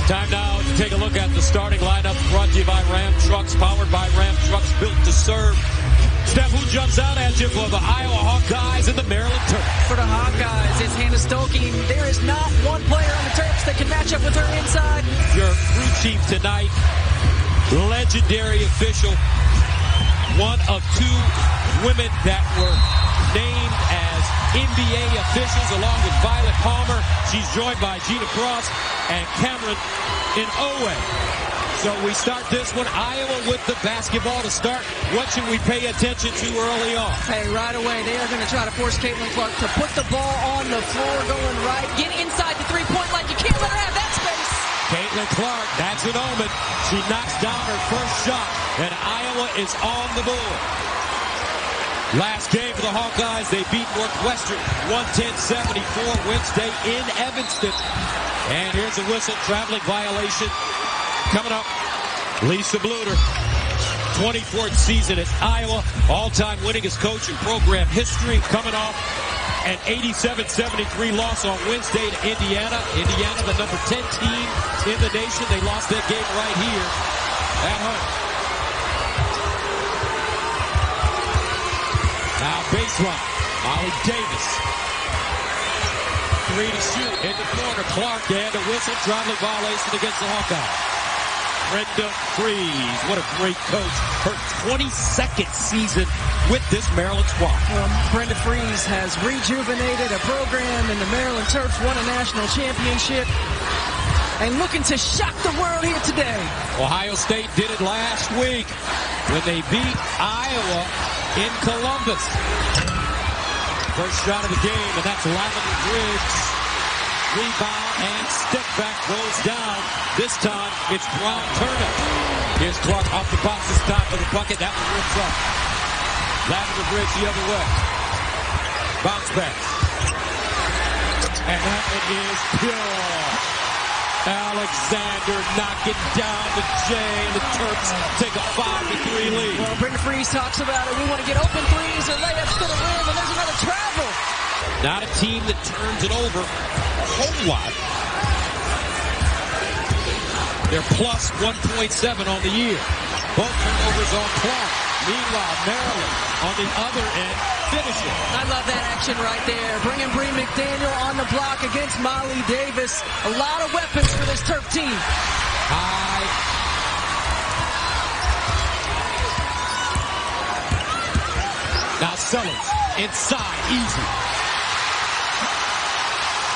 Time now to take a look at the starting lineup brought to you by Ram Trucks, powered by Ram Trucks, built to serve. Steph, who jumps out at you for the Iowa Hawkeyes and the Maryland Terps? For the Hawkeyes, it's Hannah Stokey. There is not one player on the Terps that can match up with her inside. Your crew chief tonight, legendary official, one of two women that were named as NBA officials along with Violet Palmer. She's joined by Gina Cross and Cameron Inoue. So we start this one, Iowa with the basketball to start. What should we pay attention to early on? Hey, right away, they are going to try to force Caitlin Clark to put the ball on the floor going right. Get inside the three-point line. You can't let her have that space. Caitlin Clark, that's an omen. She knocks down her first shot, and Iowa is on the board. Last game for the Hawkeyes, they beat Northwestern 110-74 Wednesday in Evanston. And here's a whistle, traveling violation. Coming up, Lisa Bluter, 24th season at Iowa, all-time winningest coach in program history, coming off an 87-73 loss on Wednesday to Indiana. Indiana, the number 10 team in the nation. They lost that game right here at home. Now baseline, Molly Davis. 3 to shoot in the corner. Clark and a whistle, traveling violation against the Hawkeyes. Brenda Freeze, what a great coach. Her 22nd season with this Maryland squad. Well, Brenda Freeze has rejuvenated a program, and the Maryland Terps won a national championship and looking to shock the world here today. Ohio State did it last week when they beat Iowa in Columbus. First shot of the game, and that's Lavender Briggs. Rebound and step back goes down. This time it's Brown Turner. Here's Clark off the box this time for the bucket. That one rips up. Lavender Briggs the other way. Bounce back. And that one is pure. Alexander knocking down the J. The Terps take a 5-3 lead. Well, Brenda Freeze talks about it. We want to get open threes or layups to the rim, and there's another travel. Not a team that turns it over a whole lot. They're plus 1.7 on the year. Both turnovers on Clark. Meanwhile, Maryland on the other end finishing. I love that action right there. Bringing Bree McDaniel on the block against Molly Davis. A lot of weapons for this Terp team. High. Now Sellers inside, easy.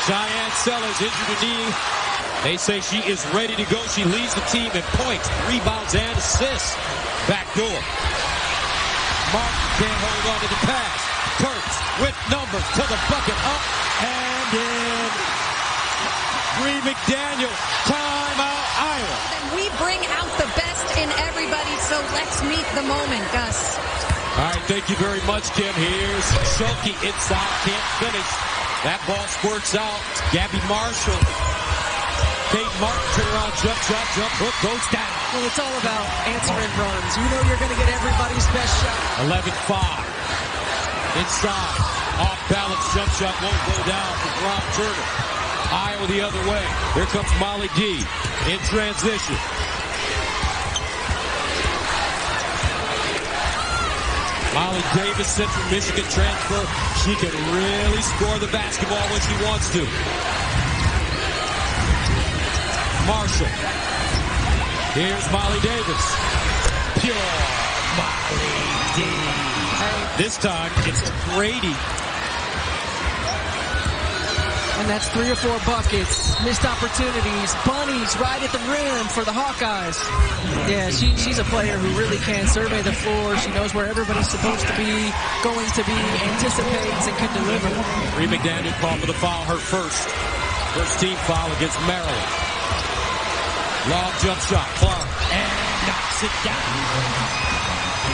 Cheyenne Sellers injured her knee. They say she is ready to go. She leads the team in points, rebounds, and assists. Back door. Martin can't hold on to the pass. Terps with numbers to the bucket, up and in. Bree McDaniel, timeout, Iowa. We bring out the best in everybody, so let's meet the moment, Gus. All right, thank you very much, Kim. Here's Schulke inside, can't finish. That ball squirts out. Gabby Marshall. Kate Martin, turn around, jump shot, jump hook, goes down. Well, it's all about answering runs. You know you're going to get everybody's best shot. 11-5. Inside. Off balance, jump shot won't go down for Brown Turner. Iowa the other way. Here comes Molly D. In transition. Molly Davis, Central Michigan transfer. She can really score the basketball when she wants to. Marshall. Here's Molly Davis. Pure Molly D. This time it's Brady. And that's 3 or 4 buckets. Missed opportunities. Bunnies right at the rim for the Hawkeyes. Yeah, she's a player who really can survey the floor. She knows where everybody's supposed to be, going to be, anticipates, and can deliver. Bree McDaniel called for the foul, her first team foul against Maryland. Long jump shot, Clark, and knocks it down.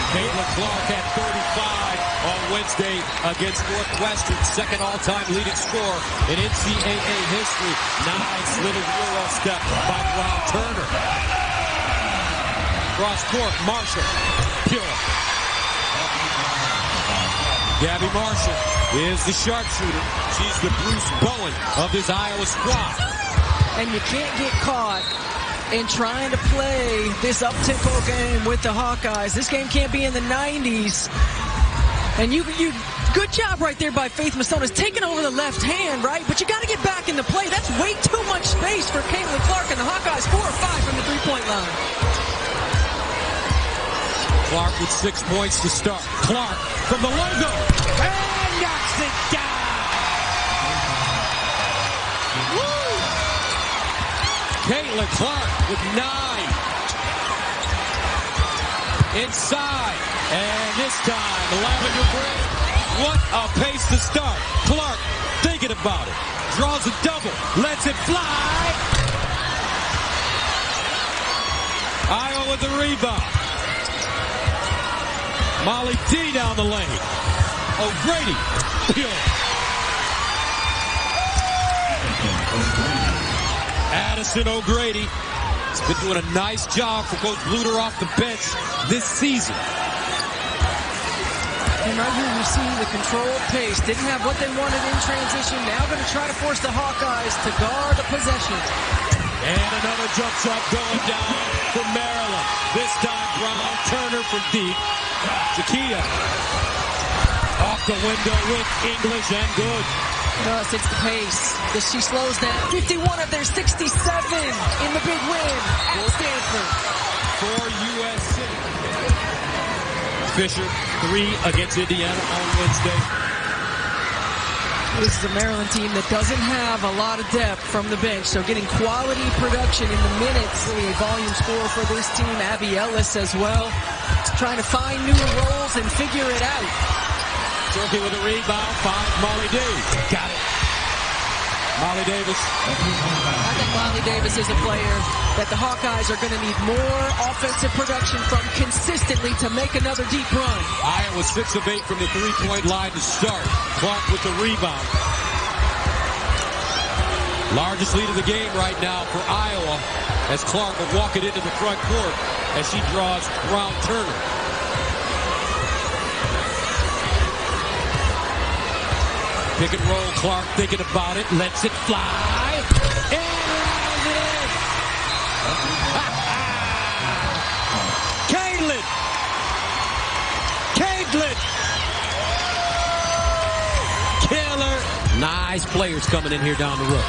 Caitlin Clark had 35 on Wednesday against Northwestern, second all-time leading scorer in NCAA history. Nice little Euro step by Brown Turner. Cross court, Marshall, pure. Gabby Marshall is the sharpshooter. She's the Bruce Bowen of this Iowa squad. And you can't get caught and trying to play this up-tempo game with the Hawkeyes. This game can't be in the 90s. And you good job right there by Faith Mastonis taking over the left hand, right? But you got to get back into play. That's way too much space for Caitlin Clark and the Hawkeyes. 4 or 5 from the three-point line. Clark with 6 points to start. Clark from the logo and knocks it down. Woo! Caitlin Clark with 9. Inside. And this time, Lavender Bridge. What a pace to start. Clark thinking about it. Draws a double. Lets it fly. Iowa with the rebound. Molly D down the lane. O'Grady. Addison O'Grady has been doing a nice job for Coach Bluter off the bench this season. And right here you see the controlled pace. Didn't have what they wanted in transition. Now going to try to force the Hawkeyes to guard the possession. And another jump shot going down for Maryland. This time Brown Turner from deep. Jakia off the window with English and good. It's the pace. She slows down. 51 of their 67 in the big win at Stanford. For USC. Fisher, 3 against Indiana on Wednesday. This is a Maryland team that doesn't have a lot of depth from the bench, so getting quality production in the minutes. A volume score for this team. Abby Ellis as well. Trying to find new roles and figure it out. Turkey with a rebound, finds Molly Davis. Got it. Molly Davis. I think Molly Davis is a player that the Hawkeyes are going to need more offensive production from consistently to make another deep run. Iowa 6 of 8 from the three-point line to start. Clark with the rebound. Largest lead of the game right now for Iowa as Clark will walk it into the front court as she draws Brown Turner. Pick and roll, Clark thinking about it, lets it fly, and rolls it in. Caitlin! Killer! Nice players coming in here down the road.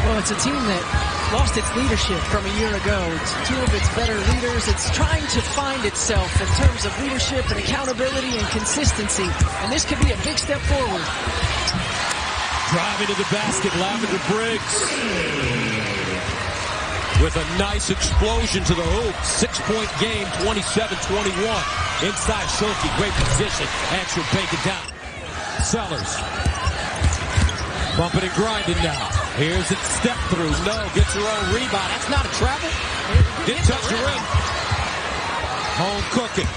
Well, it's a team that lost its leadership from a year ago. It's 2 of its better leaders. It's trying to find itself in terms of leadership and accountability and consistency. And this could be a big step forward. Driving to the basket, Lavender Briggs. With a nice explosion to the hoop. 6-point game, 27-21. Inside Schulke, great position. And she'll take it down. Sellers. Bumping and grinding now. Here's it step through. No, gets her own rebound. That's not a travel. Didn't touch the rim. Home cooking.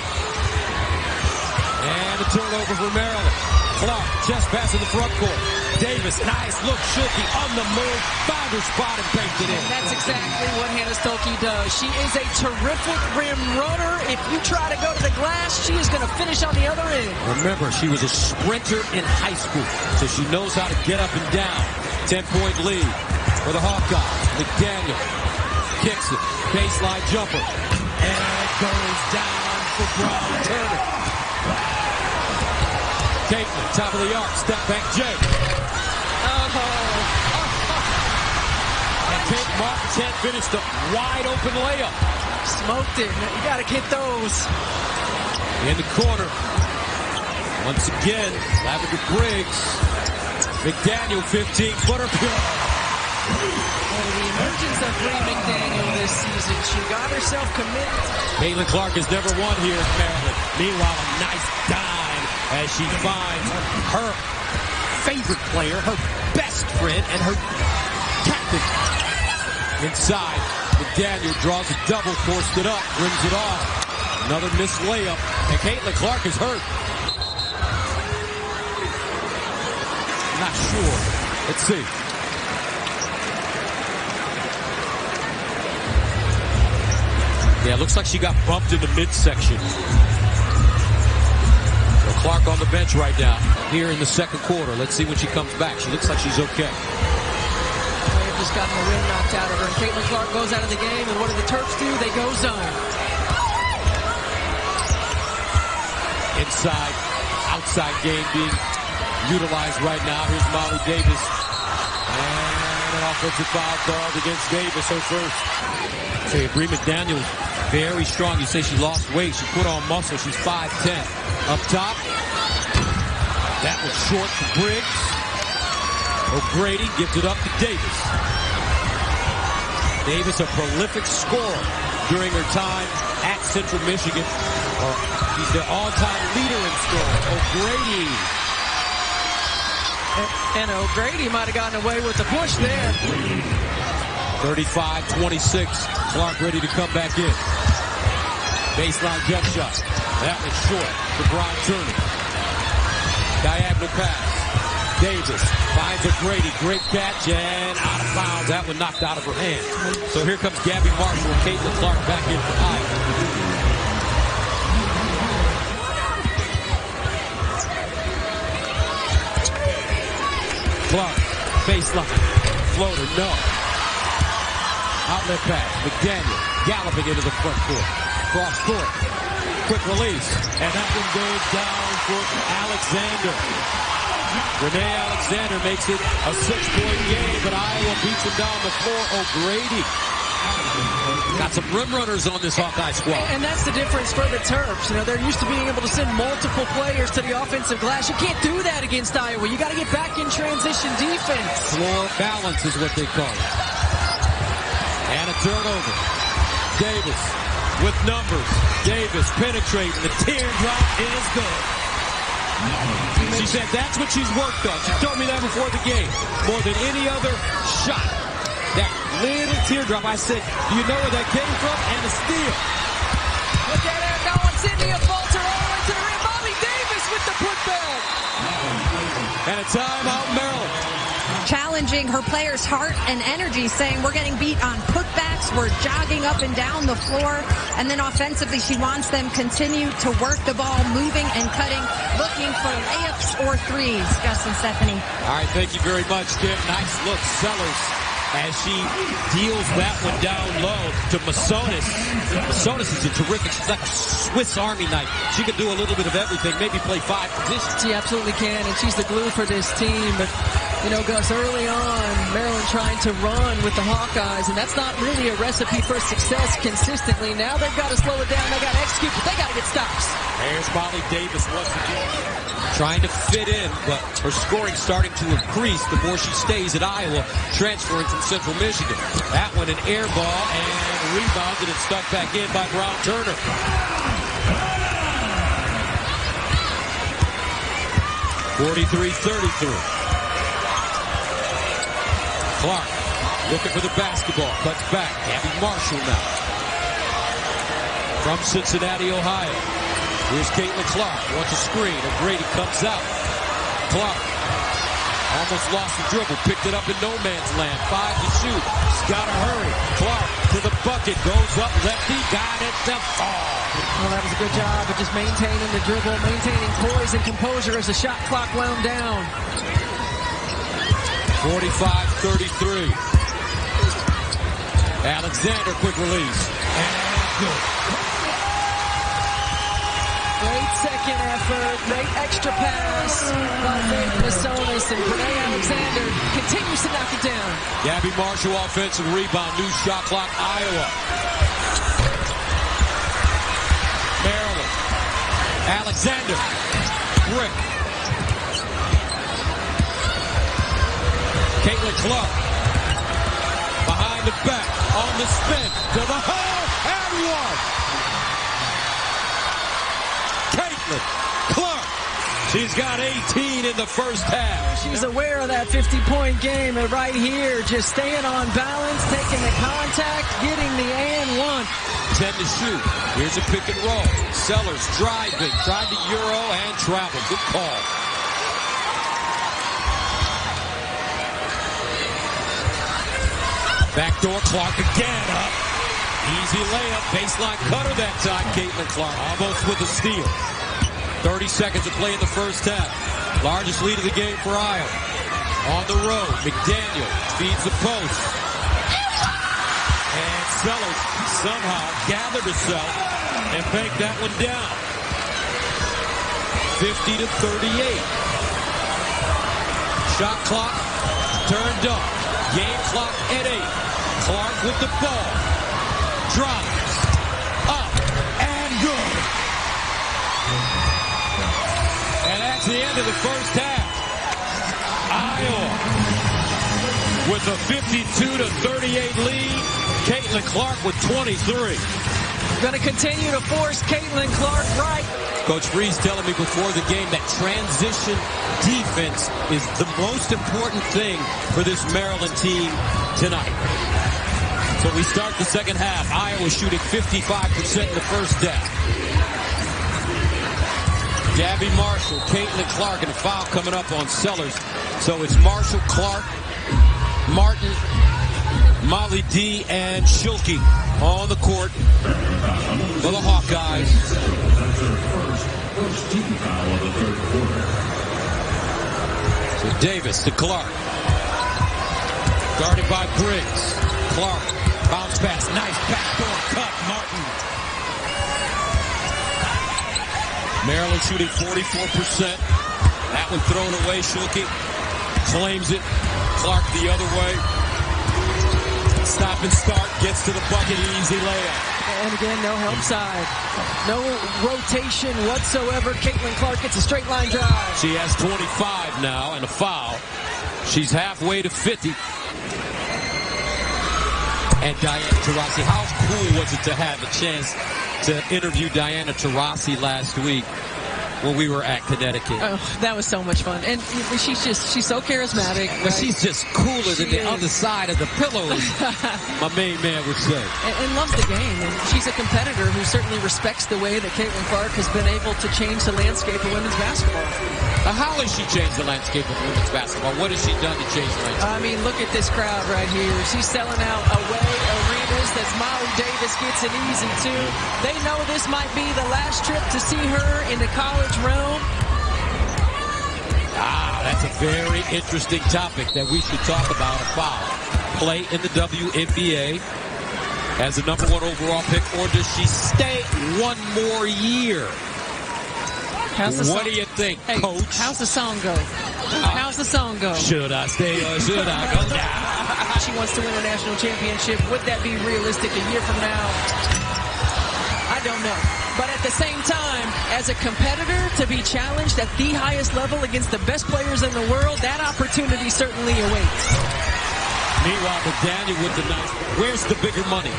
And a turnover for Maryland. Clark, chest pass in the front court. Davis, nice look. Schulke on the move. Found her spot and banked it in. And that's exactly what Hannah Stolke does. She is a terrific rim runner. If you try to go to the glass, she is going to finish on the other end. Remember, she was a sprinter in high school, so she knows how to get up and down. 10-point lead for the Hawkeyes. McDaniel kicks it. Baseline jumper. And it goes down for Brown Turner. Caitlin, top of the arc. Step back, Jay. And Kate Martin finished a wide open layup. Smoked it. You got to get those. In the corner. Once again, Lavender Briggs. McDaniel, 15-footer. The emergence of Bree McDaniel this season. She got herself committed. Caitlin Clark has never won here in Maryland. Meanwhile, a nice dime as she finds her favorite player, her best friend, and her captain. Inside, McDaniel draws a double, forced it up, brings it off. Another missed layup, and Caitlin Clark is hurt. Not sure. Let's see. Yeah, it looks like she got bumped in the midsection. So Clark on the bench right now, here in the second quarter. Let's see when she comes back. She looks like she's okay. Just gotten the rim knocked out of her. And Caitlin Clark goes out of the game, and what do the Terps do? They go zone. Inside, outside game being utilized right now. Here's Molly Davis. And an offensive foul called against Davis, her first. Say, Bree McDaniel, very strong. You say she lost weight. She put on muscle. She's 5'10". Up top. That was short for Briggs. O'Grady gives it up to Davis. Davis, a prolific scorer during her time at Central Michigan. She's the all-time leader in scoring. O'Grady. And O'Grady might have gotten away with the push there. 35-26. Clark ready to come back in. Baseline jump shot. That was short for Brown Turner. Diagonal pass. Davis finds O'Grady. Great catch and out of bounds. That one knocked out of her hand. So here comes Gabby Marshall and Caitlin Clark back in for Iowa. Clark, baseline, floater, no. Outlet pass, McDaniel galloping into the front court. Cross court, quick release, and that one goes down for Alexander. Renee Alexander makes it a 6-point game, but Iowa beats him down the floor. O'Grady. Got some rim runners on this Hawkeye squad. And that's the difference for the Terps. You know, they're used to being able to send multiple players to the offensive glass. You can't do that against Iowa. You got to get back in transition defense. Floor balance is what they call it. And a turnover. Davis with numbers. Davis penetrating. The teardrop is good. She said that's what she's worked on. She told me that before the game. More than any other shot. That little teardrop. I said, do you know where that came from? And the steal. Look at it going. Cynthia Falter all the way to the rim. Molly Davis with the putback. And a timeout, Maryland. Challenging her players' heart and energy, saying we're getting beat on putbacks, we're jogging up and down the floor, and then offensively she wants them continue to work the ball, moving and cutting, looking for layups or threes. Gus and Stephanie. All right, thank you very much, Kim. Nice look, Sellers, as she deals that one down low to Masonis. Masonis is a terrific, she's like a Swiss Army knife. She can do a little bit of everything, maybe play 5 positions. She absolutely can, and she's the glue for this team. But, you know, Gus, early on, Maryland trying to run with the Hawkeyes, and that's not really a recipe for success consistently. Now they've got to slow it down. They got to execute, but they got to get stops. There's Molly Davis once again. Trying to fit in, but her scoring starting to increase the more she stays at Iowa, transferring from Central Michigan. That one an air ball and rebounded and stuck back in by Brown Turner. (43-33). Clark looking for the basketball, cuts back. Gabby Marshall now. From Cincinnati, Ohio. Here's Caitlin Clark, wants a screen. O'Grady comes out. Clark almost lost the dribble, picked it up in no man's land. 5 to shoot. She's got to hurry. Clark to the bucket, goes up lefty, got it to fall. Well, that was a good job of just maintaining the dribble, maintaining poise and composure as the shot clock wound down. 45-33. Alexander, quick release. And good. Great second effort, great extra pass by Masonis, and Renee Alexander continues to knock it down. Gabby Marshall, offensive rebound, new shot clock, Iowa. Maryland. Alexander. Brick. Caitlin Clark. Behind the back, on the spin, to the hole, and one. Caitlin Clark. She's got 18 in the first half. She's aware of that 50-point game, and right here, just staying on balance, taking the contact, getting the and one. 10 to shoot. Here's a pick and roll. Sellers driving, tried to Euro and travel. Good call. Backdoor Clark again up. Easy layup, baseline cutter that time. Caitlin Clark almost with a steal. 30 seconds to play in the first half. Largest lead of the game for Iowa. On the road, McDaniel feeds the post. Sellers somehow gathered herself and banked that one down. 50-38. Shot clock turned up. Game clock at 8. Clark with the ball. Drives. Up. And good. And that's the end of the first half. Iowa with a 52-38 lead. Caitlin Clark with 23. Going to continue to force Caitlin Clark right. Coach Freeze telling me before the game that transition defense is the most important thing for this Maryland team tonight. So we start the second half. Iowa shooting 55% in the first half. Gabby Marshall, Caitlin Clark, and a foul coming up on Sellers. So it's Marshall, Clark, Martin, Molly D, and Schilke on the court for the Hawkeyes. So Davis to Clark. Guarded by Briggs. Clark, bounce pass, nice backdoor cut, Martin. Maryland shooting 44%. That one thrown away, Schilke claims it. Clark the other way. Stop and start, gets to the bucket, easy layup. And again, no help side. No rotation whatsoever. Caitlin Clark gets a straight line drive. She has 25 now and a foul. She's halfway to 50. And Diana Taurasi, how cool was it to have a chance to interview Diana Taurasi last week when we were at Connecticut? Oh, that was so much fun. And she's so charismatic. But she's just cooler than the other side of the pillow, my main man would say. And loves the game. And she's a competitor who certainly respects the way that Caitlin Clark has been able to change the landscape of women's basketball. How has she changed the landscape of women's basketball? What has she done to change the landscape? I mean, look at this crowd right here. She's selling out away arenas. That's Molly Davis gets an easy 2. They know this might be the last trip to see her in the college realm. That's a very interesting topic that we should talk about. A foul. Play in the WNBA as the #1 overall pick, or does she stay one more year? What do you think, Coach? How's the song go? How's the song go? Should I stay or should I go down? She wants to win a national championship. Would that be realistic a year from now? I don't know. But at the same time, as a competitor, to be challenged at the highest level against the best players in the world, that opportunity certainly awaits. Meanwhile, McDaniel with the nice. Where's the bigger money?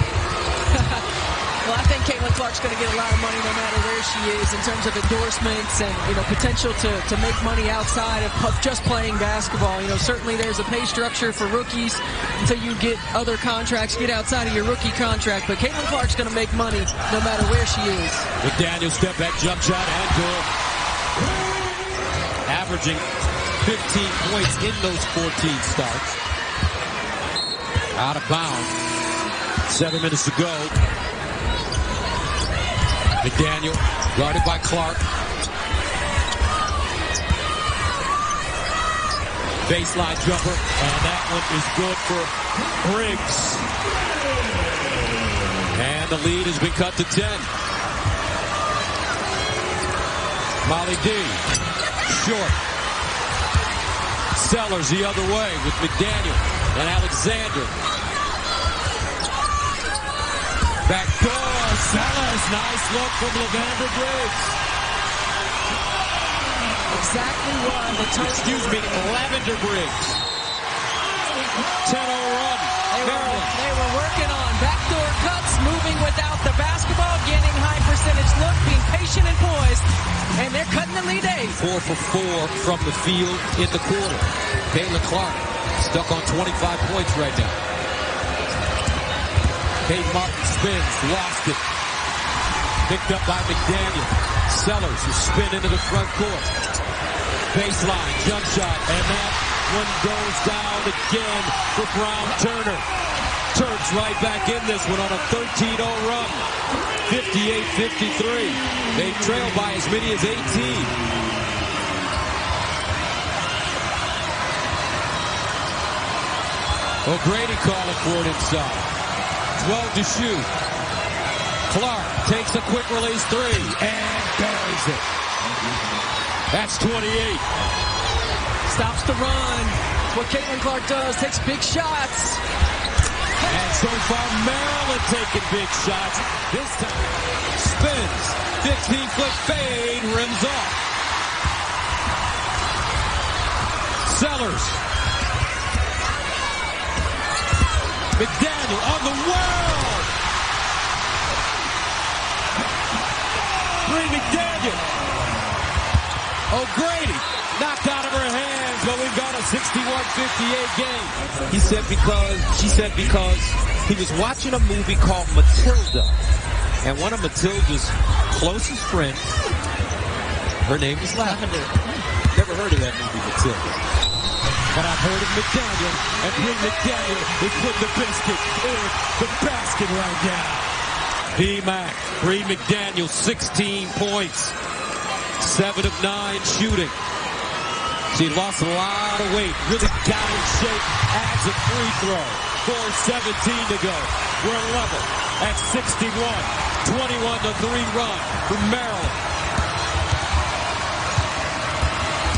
Well, I think Caitlin Clark's going to get a lot of money no matter where she is in terms of endorsements and, potential to make money outside of just playing basketball. Certainly there's a pay structure for rookies until you get other contracts, get outside of your rookie contract. But Caitlin Clark's going to make money no matter where she is. McDaniel step back jump shot and good. Averaging 15 points in those 14 starts. Out of bounds. 7 minutes to go. McDaniel, guarded by Clark. Baseline jumper, and that one is good for Briggs. And the lead has been cut to 10. Molly D, short. Sellers the other way with McDaniel and Alexander. Back door, Sellers, nice look from Lavender Briggs. Exactly what the Lavender Briggs. 10-0 run. They were working on backdoor cuts, moving without the basketball, getting high percentage look, being patient and poised, and they're cutting the lead 8. 4 for 4 from the field in the quarter. Caitlin Clark stuck on 25 points right now. Kate Martin spins, lost it. Picked up by McDaniel. Sellers who spin into the front court. Baseline, jump shot, and that one goes down again for Brown Turner. Terps right back in this one on a 13-0 run. 58-53. They trail by as many as 18. O'Grady calling for it inside. 12 to shoot. Clark takes a quick release three and buries it. That's 28. Stops the run. It's what Caitlin Clark does. Takes big shots. And so far, Maryland taking big shots. This time, spins. 15-foot fade, rims off. Sellers. McDaniel on the world. Bree McDaniel. O'Grady knocked out of her hands, but we've got a 61-58 game. She said because he was watching a movie called Matilda, and one of Matilda's closest friends, her name is Lavender. Never heard of that movie, Matilda. But I've heard of McDaniel, and Bree McDaniel is putting the biscuit in the basket right now. B-Mac, Bree McDaniel, 16 points, 7 of 9 shooting. She lost a lot of weight, really got in shape, adds a free throw. 4:17 to go. We're level at 61. 21-3 run for Maryland.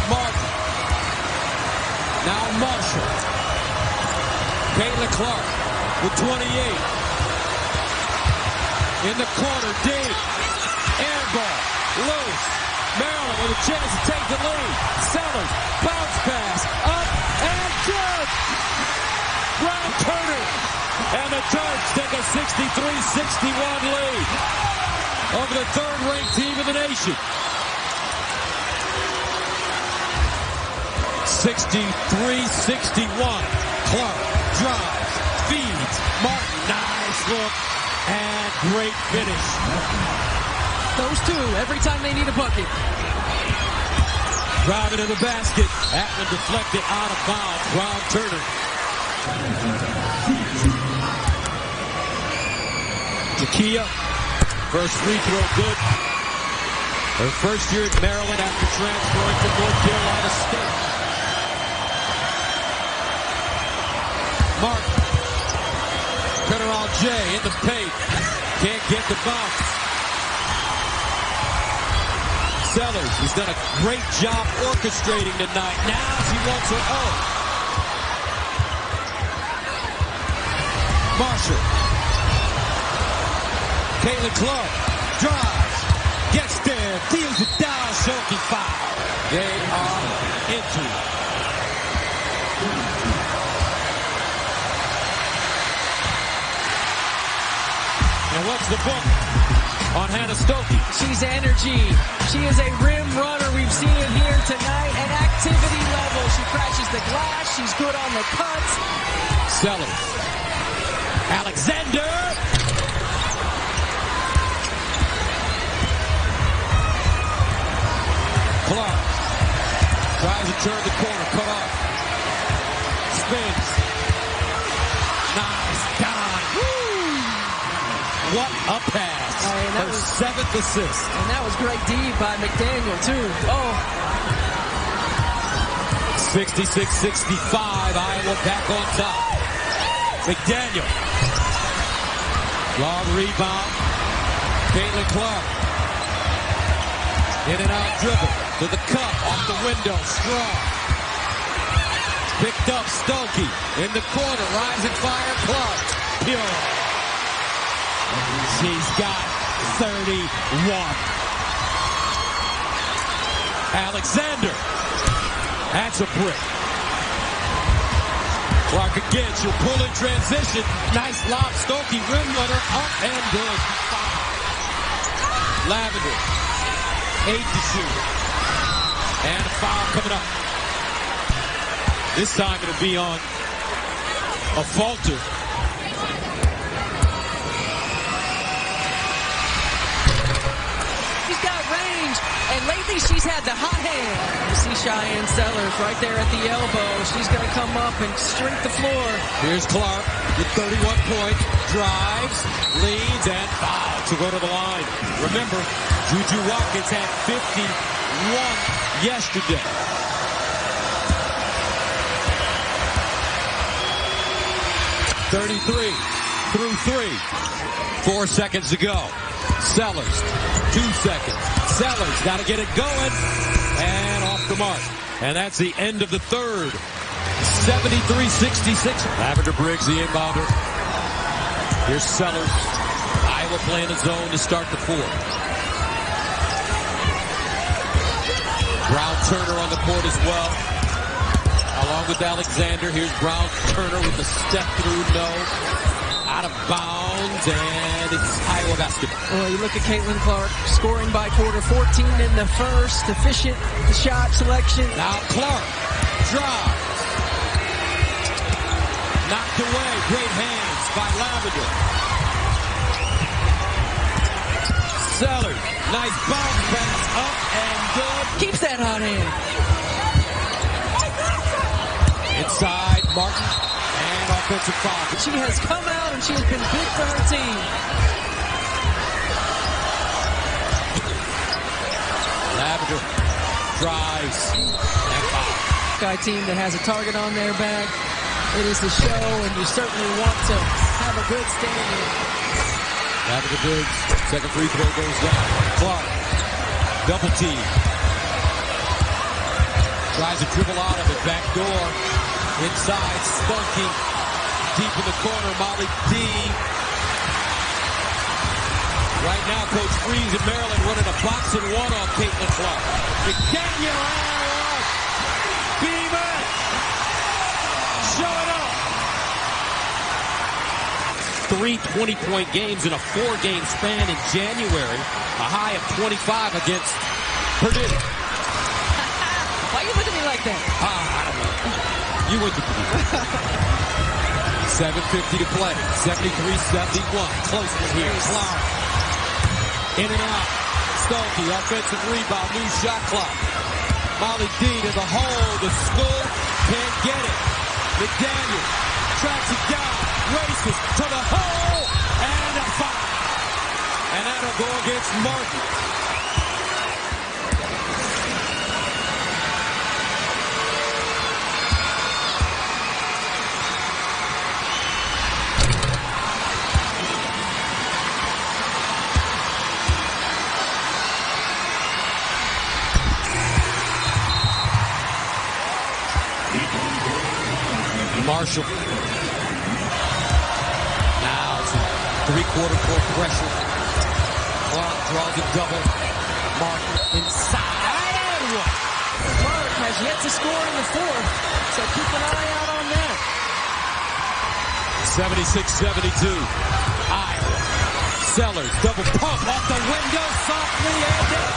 Martin. Now Marshall. Caitlin Clark with 28. In the corner, deep. Air ball. Loose. Maryland with a chance to take the lead. Sellers. Bounce pass. Up and good. Brown Turner. And the Terps take a 63-61 lead over the third-ranked team in the nation. 63-61. Clark drives, feeds. Martin, nice look, and great finish. Those two, every time they need a bucket. Driving to the basket. Atman deflected out of bounds. Brown Turner. Takia, first free throw good. Her first year at Maryland after transferring to North Carolina State. Martin. Turnaround J in the paint. Can't get the bounce. Sellers, he's done a great job orchestrating tonight. Now she wants her own. Marshall. Caitlin Clark drives, gets there, deals it down, Hawkeyes foul. They are into it. And what's the book on Hannah Stokey? She's energy. She is a rim runner. We've seen it here tonight. At activity level, she crashes the glass. She's good on the cuts. Sellers. Alexander. Clark tries to turn the corner, cut off. Spins. Nice dime. Woo! What a pass. Her 7th assist. And that was great D by McDaniel, too. Oh. 66-65. Iowa back on top. McDaniel. Long rebound. Caitlin Clark. In and out dribble. To the cup. Off the window. Strong. Picked up Stokey. In the corner. Rising fire. Clark. Pure. She's got 31. Alexander. That's a brick. Clark again. She'll pull in transition. Nice lob. Stokey. Rim runner. Up and good. Lavender. 8 to shoot. And a foul coming up. This time it'll be on a falter. She's got range, and lately she's had the hot hand. You see Cheyenne Sellers right there at the elbow. She's going to come up and streak the floor. Here's Clark with 31 points. Drives, leads, and foul to go to the line. Remember, Juju Watkins had 51 yesterday. through 3. 4 seconds to go. Sellers, 2 seconds. Sellers got to get it going. And off the mark. And that's the end of the third. 73-66. Lavender Briggs, the inbounder. Here's Sellers. Iowa playing a zone to start the fourth. Brown Turner on the court as well. Along with Alexander. Here's Brown Turner with the step through, no. Out of bounds, and it's Iowa basketball. Well, you look at Caitlin Clark scoring by quarter, 14 in the first, efficient shot selection. Now Clark drives. Knocked away. Great hands by Lavender. Sellers. Nice bounce pass up and good. Keeps that hot hand. Inside, Martin. And offensive foul. She has come out and she has been big for her team. Lavender drives and foul. Guy team that has a target on their back. It is the show, and you certainly want to have a good standing. Lavender Briggs, second free throw goes down. Clark, double team. Tries to dribble out of it, back door. Inside, Spunky. Deep in the corner, Molly D. Right now, Coach Freeze in Maryland running a box and one on Caitlin Clark. McDaniel out. Beeman. Showing up. 3 20-point games in a 4-game span in January. A high of 25 against Purdue. Why you look at me like that? I don't know. You went to Purdue. 7:50 to play. 73-71. Close one here. Clark. In and out. Stolke. Offensive rebound. New shot clock. Molly D to the hole. The school can't get it. McDaniel tracks it down. Races to the hole. And a foul. And that'll go against Martin. Marshall. Now it's a three-quarter court pressure. Clark draws a double. Martin inside. And one. Clark has yet to score in the fourth, so keep an eye out on that. 76-72. Iowa. Sellers. Double pump off the window. Softly and in.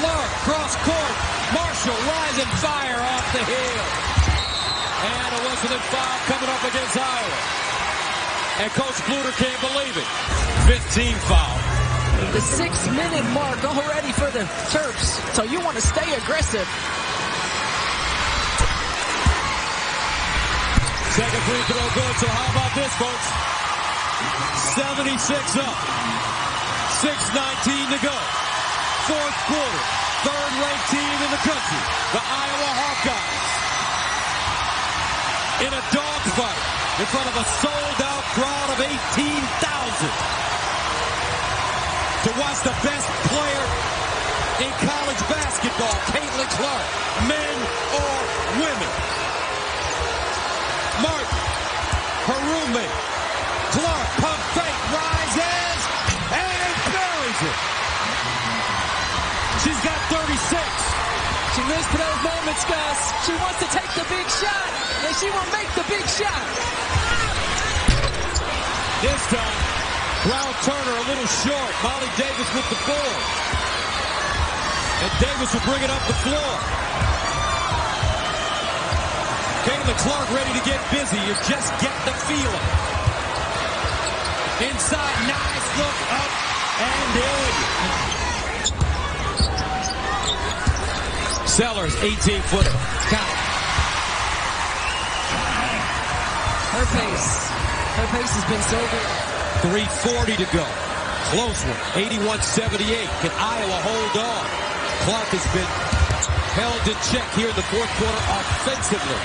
Clark cross court. Marshall rising fire off the heel. And a Wesleyan foul coming up against Iowa. And Coach Bluter can't believe it. 15 foul. The 6-minute mark already for the Terps. So you want to stay aggressive. Second free throw good. So how about this, folks? 76 up. 6:19 to go. Fourth quarter. Third-ranked team in the country. The Iowa Hawkeyes. In a dogfight in front of a sold-out crowd of 18,000 to watch the best player in college basketball, Caitlin Clark, men or women. Martin, her roommate, Clark, pump fake, rises, and buries it. She's got 36. She lives for those moments, Gus. She wants to take the big shot, and she will make the big shot. This time, Brown Turner a little short. Molly Davis with the board. And Davis will bring it up the floor. Caitlin Clark ready to get busy. You just get the feeling. Inside, nice look up and in. Sellers, 18-footer. Got it. Her pace has been so good. 3:40 to go. Close one. 81-78. Can Iowa hold on? Clark has been held in check here in the fourth quarter offensively.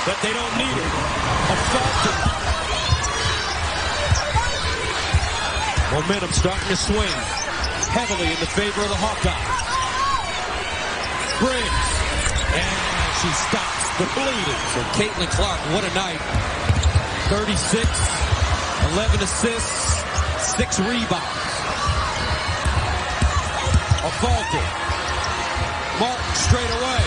But they don't need it. Assaulted Momentum starting to swing heavily in the favor of the Hawkeyes. Briggs, and she stops the bleeding. So Caitlin Clark, what a night. 36, 11 assists, 6 rebounds. A falter. Martin straight away.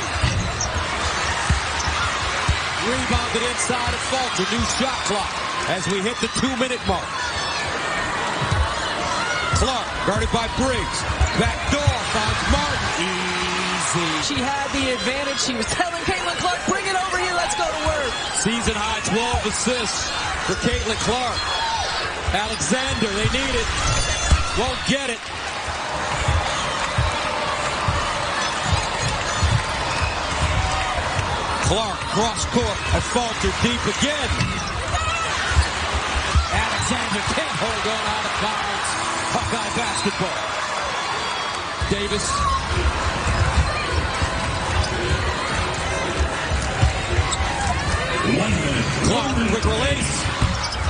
Rebounded inside and falter. New shot clock as we hit the 2-minute mark. Clark guarded by Briggs. Back door finds Martin. Easy. She had the advantage. She was telling Caitlin Clark, bring it over here, let's go to work. Season high 12 assists for Caitlin Clark. Alexander, they need it. Won't get it. Clark, cross court, a falter deep again. Alexander can't hold on out of bounds. Hawkeye basketball. Davis. Clark, quick release.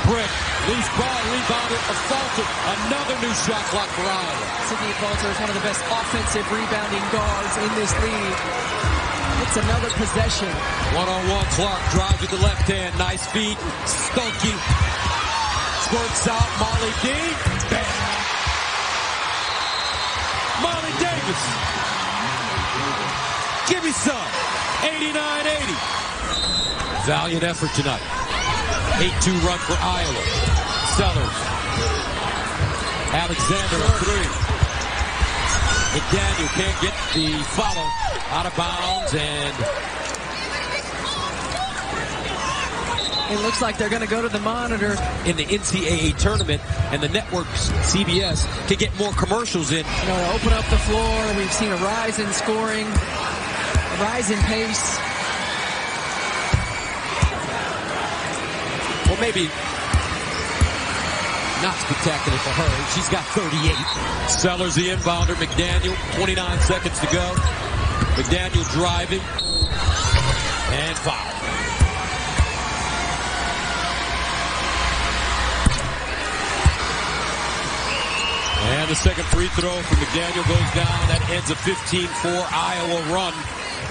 Brick, loose ball, rebounded, assaulted. Another new shot clock for Iowa. Sydney Falter is one of the best offensive rebounding guards in this league. It's another possession. One-on-one, Clark drives with the left hand. Nice feed. Skunky. Squirts out. Molly D. Bam. Molly Davis. Give me some. 89-80. Valiant effort tonight. 8-2 run for Iowa. Sellers. Alexander a 3. McDaniel can't get the follow. Out of bounds, and it looks like they're going to go to the monitor. In the NCAA tournament, and the networks, CBS, can get more commercials in. You know, to open up the floor, we've seen a rise in scoring, a rise in pace. Well, maybe not spectacular for her. She's got 38. Sellers the inbounder. McDaniel, 29 seconds to go. McDaniel driving. And foul. And the second free throw from McDaniel goes down. That ends a 15-4 Iowa run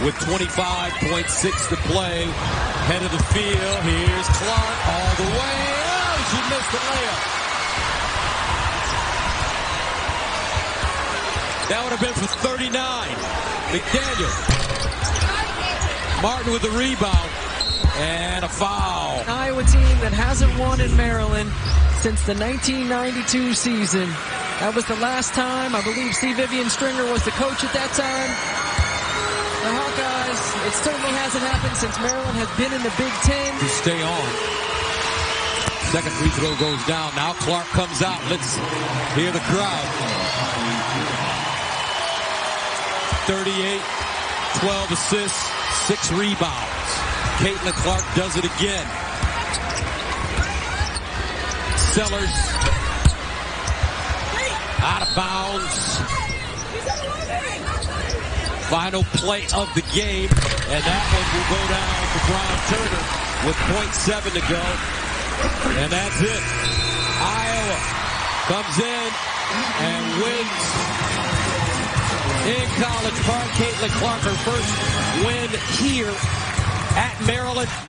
with 25.6 to play. Head of the field. Here's Clark all the way. Oh, she missed the layup. That would have been for 39. McDaniel. Martin with the rebound. And a foul. An Iowa team that hasn't won in Maryland since the 1992 season. That was the last time. I believe C. Vivian Stringer was the coach at that time. The Hawkeyes, it certainly hasn't happened since Maryland has been in the Big Ten. To stay on. Second free throw goes down. Now Clark comes out. Let's hear the crowd. 38, 12 assists, 6 rebounds. Caitlin Clark does it again. Sellers out of bounds. Final play of the game, and that one will go down to Brown Turner with 0.7 to go. And that's it. Iowa comes in and wins in College Park. Caitlin Clark, her first win here at Maryland.